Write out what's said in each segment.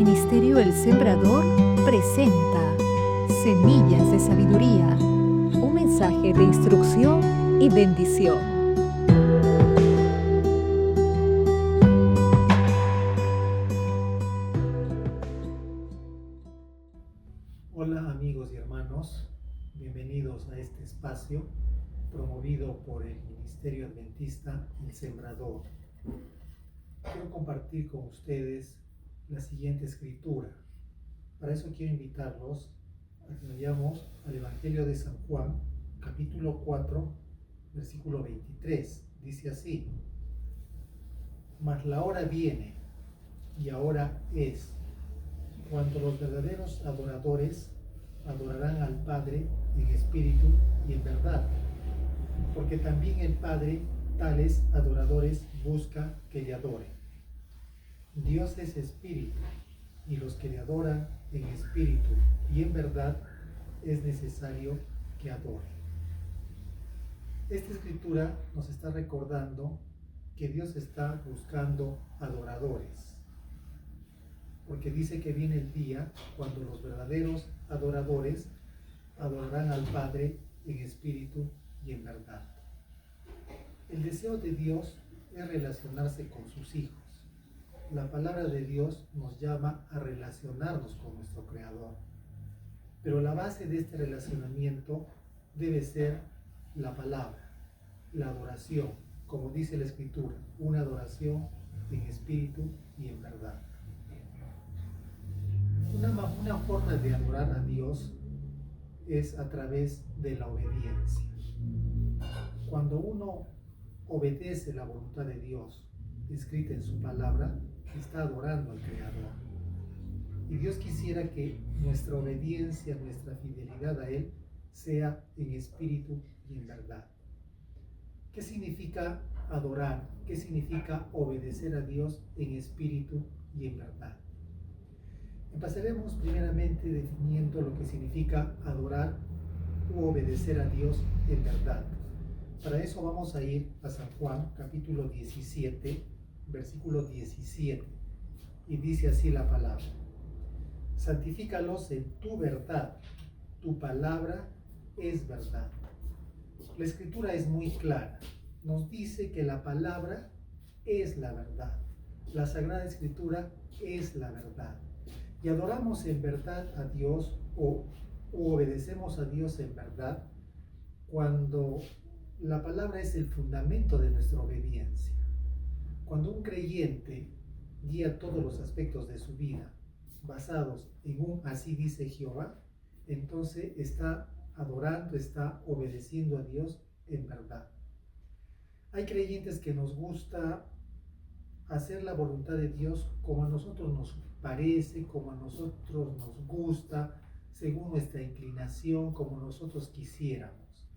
Ministerio El Sembrador presenta Semillas de Sabiduría, un mensaje de instrucción y bendición. Hola amigos y hermanos, bienvenidos a este espacio promovido por el Ministerio Adventista El Sembrador. Quiero compartir con ustedes la siguiente escritura. Para eso quiero invitarlos a que vayamos al Evangelio de San Juan, capítulo 4, versículo 23. Dice así: Mas la hora viene, y ahora es, cuando los verdaderos adoradores adorarán al Padre en espíritu y en verdad, porque también el Padre tales adoradores busca que le adoren. Dios es espíritu, y los que le adoran en espíritu y en verdad es necesario que adoren. Esta escritura nos está recordando que Dios está buscando adoradores, porque dice que viene el día cuando los verdaderos adoradores adorarán al Padre en espíritu y en verdad. El deseo de Dios es relacionarse con sus hijos. La palabra de Dios nos llama a relacionarnos con nuestro Creador, pero la base de este relacionamiento debe ser la palabra, la adoración, como dice la Escritura, una adoración en espíritu y en verdad. Una forma de adorar a Dios es a través de la obediencia. Cuando uno obedece la voluntad de Dios escrita en su palabra, está adorando al Creador. Y Dios quisiera que nuestra obediencia, nuestra fidelidad a Él sea en espíritu y en verdad. ¿Qué significa adorar? ¿Qué significa obedecer a Dios en espíritu y en verdad? Empezaremos primeramente definiendo lo que significa adorar u obedecer a Dios en verdad. Para eso vamos a ir a San Juan, capítulo 17, versículo 17. Y dice así la palabra: Santifícalos en tu verdad, tu palabra es verdad. La escritura es muy clara. Nos dice que la palabra es la verdad. La Sagrada Escritura es la verdad. Y adoramos en verdad a Dios o obedecemos a Dios en verdad cuando la palabra es el fundamento de nuestra obediencia. Cuando un creyente guía todos los aspectos de su vida basados en un así dice Jehová, entonces está adorando, está obedeciendo a Dios en verdad. Hay creyentes que nos gusta hacer la voluntad de Dios como a nosotros nos parece, como a nosotros nos gusta, según nuestra inclinación, como nosotros quisiéramos.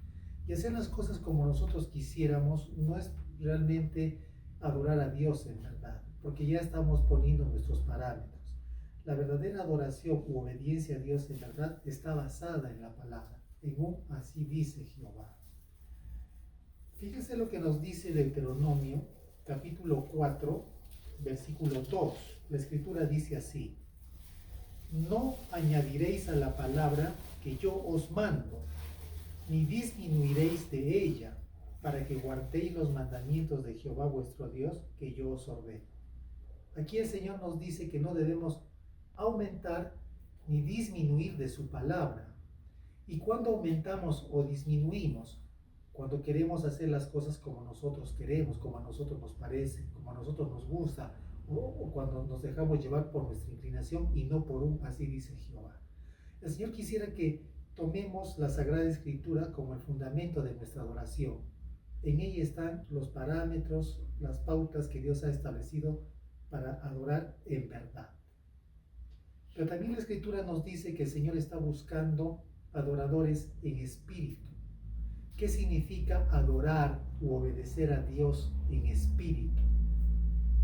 Y hacer las cosas como nosotros quisiéramos no es realmente adorar a Dios en verdad, porque ya estamos poniendo nuestros parámetros. La verdadera adoración u obediencia a Dios en verdad está basada en la palabra, en un así dice Jehová. Fíjense lo que nos dice Deuteronomio, capítulo 4, versículo 2. La escritura dice así: No añadiréis a la palabra que yo os mando, ni disminuiréis de ella, para que guardéis los mandamientos de Jehová vuestro Dios, que yo os ordeno. Aquí el Señor nos dice que no debemos aumentar ni disminuir de su palabra. ¿Y cuando aumentamos o disminuimos? Cuando queremos hacer las cosas como nosotros queremos, como a nosotros nos parece, como a nosotros nos gusta, o cuando nos dejamos llevar por nuestra inclinación y no por un así dice Jehová. El Señor quisiera que tomemos la Sagrada Escritura como el fundamento de nuestra adoración. En ella están los parámetros, las pautas que Dios ha establecido para adorar en verdad. Pero también la Escritura nos dice que el Señor está buscando adoradores en espíritu. ¿Qué significa adorar u obedecer a Dios en espíritu?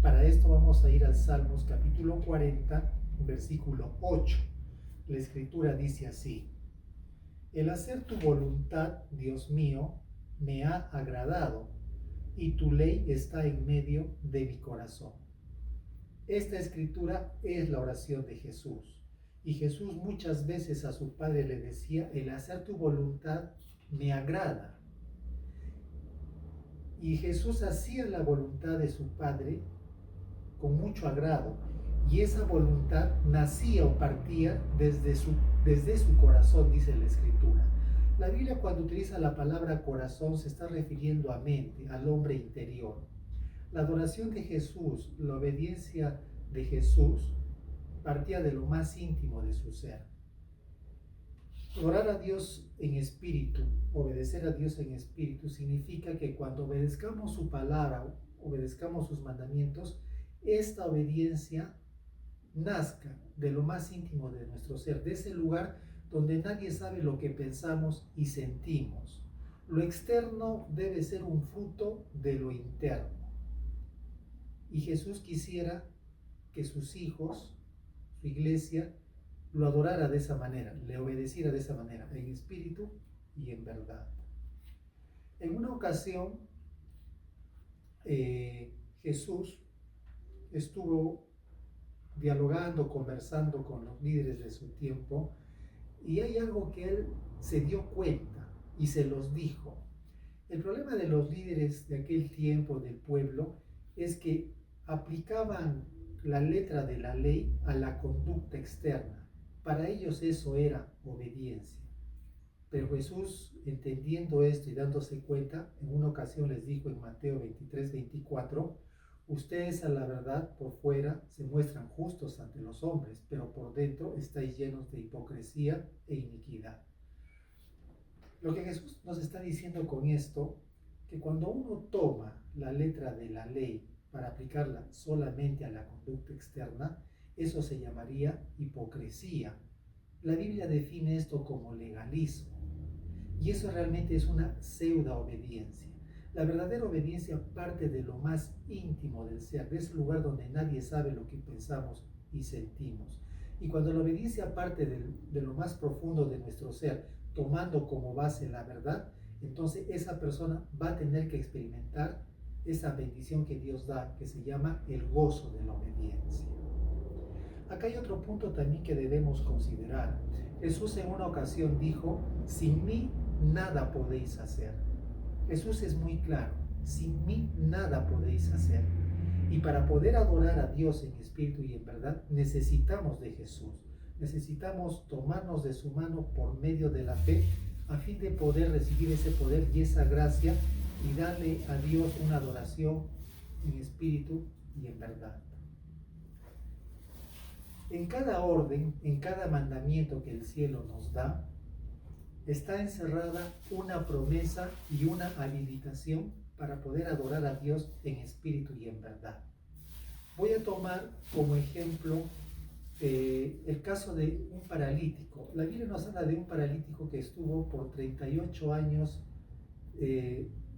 Para esto vamos a ir al Salmos capítulo 40, versículo 8. La Escritura dice así: El hacer tu voluntad, Dios mío, me ha agradado, y tu ley está en medio de mi corazón. Esta escritura es la oración de Jesús. Y Jesús muchas veces a su Padre le decía, el hacer tu voluntad me agrada. Y Jesús hacía la voluntad de su Padre con mucho agrado. Y esa voluntad nacía o partía desde su corazón, dice la Escritura. La Biblia, cuando utiliza la palabra corazón, se está refiriendo a mente, al hombre interior. La adoración de Jesús, la obediencia de Jesús, partía de lo más íntimo de su ser. Orar a Dios en espíritu, obedecer a Dios en espíritu, significa que cuando obedezcamos su palabra, obedezcamos sus mandamientos, esta obediencia nazca de lo más íntimo de nuestro ser, de ese lugar donde nadie sabe lo que pensamos y sentimos. Lo externo debe ser un fruto de lo interno. Y Jesús quisiera que sus hijos, su iglesia, lo adorara de esa manera, le obedeciera de esa manera, en espíritu y en verdad. En una ocasión, Jesús estuvo dialogando, conversando con los líderes de su tiempo, y hay algo que él se dio cuenta y se los dijo. El problema de los líderes de aquel tiempo del pueblo es que aplicaban la letra de la ley a la conducta externa. Para ellos eso era obediencia. Pero Jesús, entendiendo esto y dándose cuenta, en una ocasión les dijo en Mateo 23-24, ustedes a la verdad por fuera se muestran justos ante los hombres, pero por dentro estáis llenos de hipocresía e iniquidad. Lo que Jesús nos está diciendo con esto, que cuando uno toma la letra de la ley para aplicarla solamente a la conducta externa, eso se llamaría hipocresía. La Biblia define esto como legalismo, y eso realmente es una pseudo obediencia. La verdadera obediencia parte de lo más íntimo del ser, de ese lugar donde nadie sabe lo que pensamos y sentimos. Y cuando la obediencia parte de lo más profundo de nuestro ser, tomando como base la verdad, entonces esa persona va a tener que experimentar esa bendición que Dios da, que se llama el gozo de la obediencia. Acá hay otro punto también que debemos considerar. Jesús en una ocasión dijo, sin mí nada podéis hacer. Jesús es muy claro, sin mí nada podéis hacer. Y para poder adorar a Dios en espíritu y en verdad, necesitamos de Jesús. Necesitamos tomarnos de su mano por medio de la fe, a fin de poder recibir ese poder y esa gracia y darle a Dios una adoración en espíritu y en verdad. En cada orden, en cada mandamiento que el cielo nos da, está encerrada una promesa y una habilitación para poder adorar a Dios en espíritu y en verdad. Voy a tomar como ejemplo el caso de un paralítico. La Biblia nos habla de un paralítico que estuvo por 38 años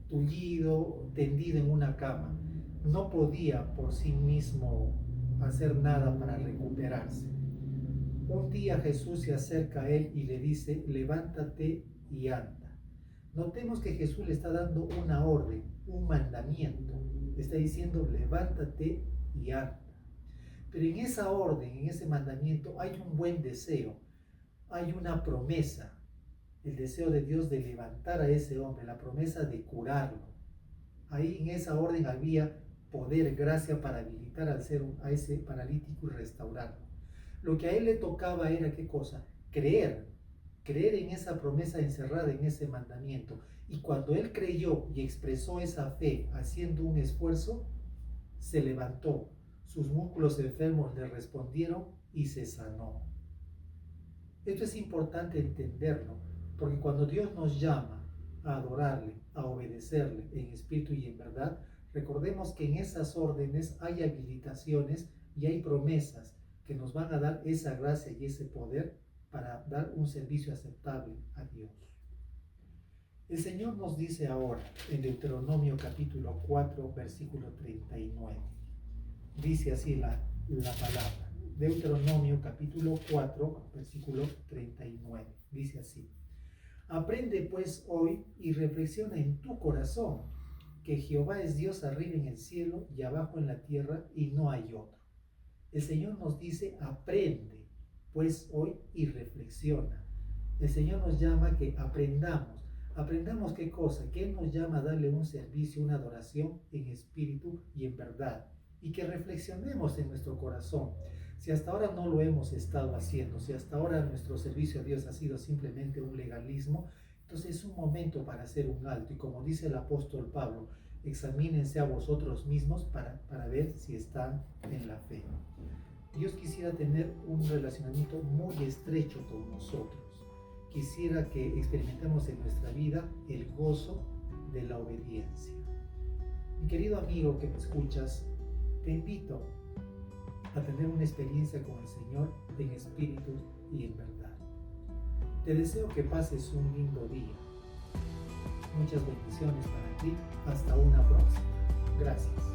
tullido, tendido en una cama. No podía por sí mismo hacer nada para recuperarse. Un día Jesús se acerca a él y le dice, levántate y anda. Notemos que Jesús le está dando una orden, un mandamiento. Le está diciendo, levántate y anda. Pero en esa orden, en ese mandamiento, hay un buen deseo, hay una promesa, el deseo de Dios de levantar a ese hombre, la promesa de curarlo. Ahí en esa orden había poder, gracia para habilitar a ese paralítico y restaurarlo. Lo que a él le tocaba era, ¿qué cosa? Creer en esa promesa encerrada en ese mandamiento. Y cuando él creyó y expresó esa fe haciendo un esfuerzo, se levantó. Sus músculos enfermos le respondieron y se sanó. Esto es importante entenderlo, porque cuando Dios nos llama a adorarle, a obedecerle en espíritu y en verdad, recordemos que en esas órdenes hay habilitaciones y hay promesas que nos van a dar esa gracia y ese poder para dar un servicio aceptable a Dios. El Señor nos dice ahora en Deuteronomio capítulo 4, versículo 39. Dice así la palabra. Deuteronomio capítulo 4, versículo 39. Dice así. Aprende pues hoy y reflexiona en tu corazón que Jehová es Dios arriba en el cielo y abajo en la tierra y no hay otro. El Señor nos dice, aprende, pues hoy y reflexiona. El Señor nos llama a que aprendamos. ¿Aprendamos qué cosa? Que Él nos llama a darle un servicio, una adoración en espíritu y en verdad. Y que reflexionemos en nuestro corazón. Si hasta ahora no lo hemos estado haciendo, si hasta ahora nuestro servicio a Dios ha sido simplemente un legalismo, entonces es un momento para hacer un alto. Y como dice el apóstol Pablo, examínense a vosotros mismos para ver si están en la fe. Dios quisiera tener un relacionamiento muy estrecho con nosotros. Quisiera que experimentemos en nuestra vida el gozo de la obediencia. Mi querido amigo que me escuchas, te invito a tener una experiencia con el Señor en espíritu y en verdad. Te deseo que pases un lindo día. Muchas bendiciones para ti. Hasta una próxima. Gracias.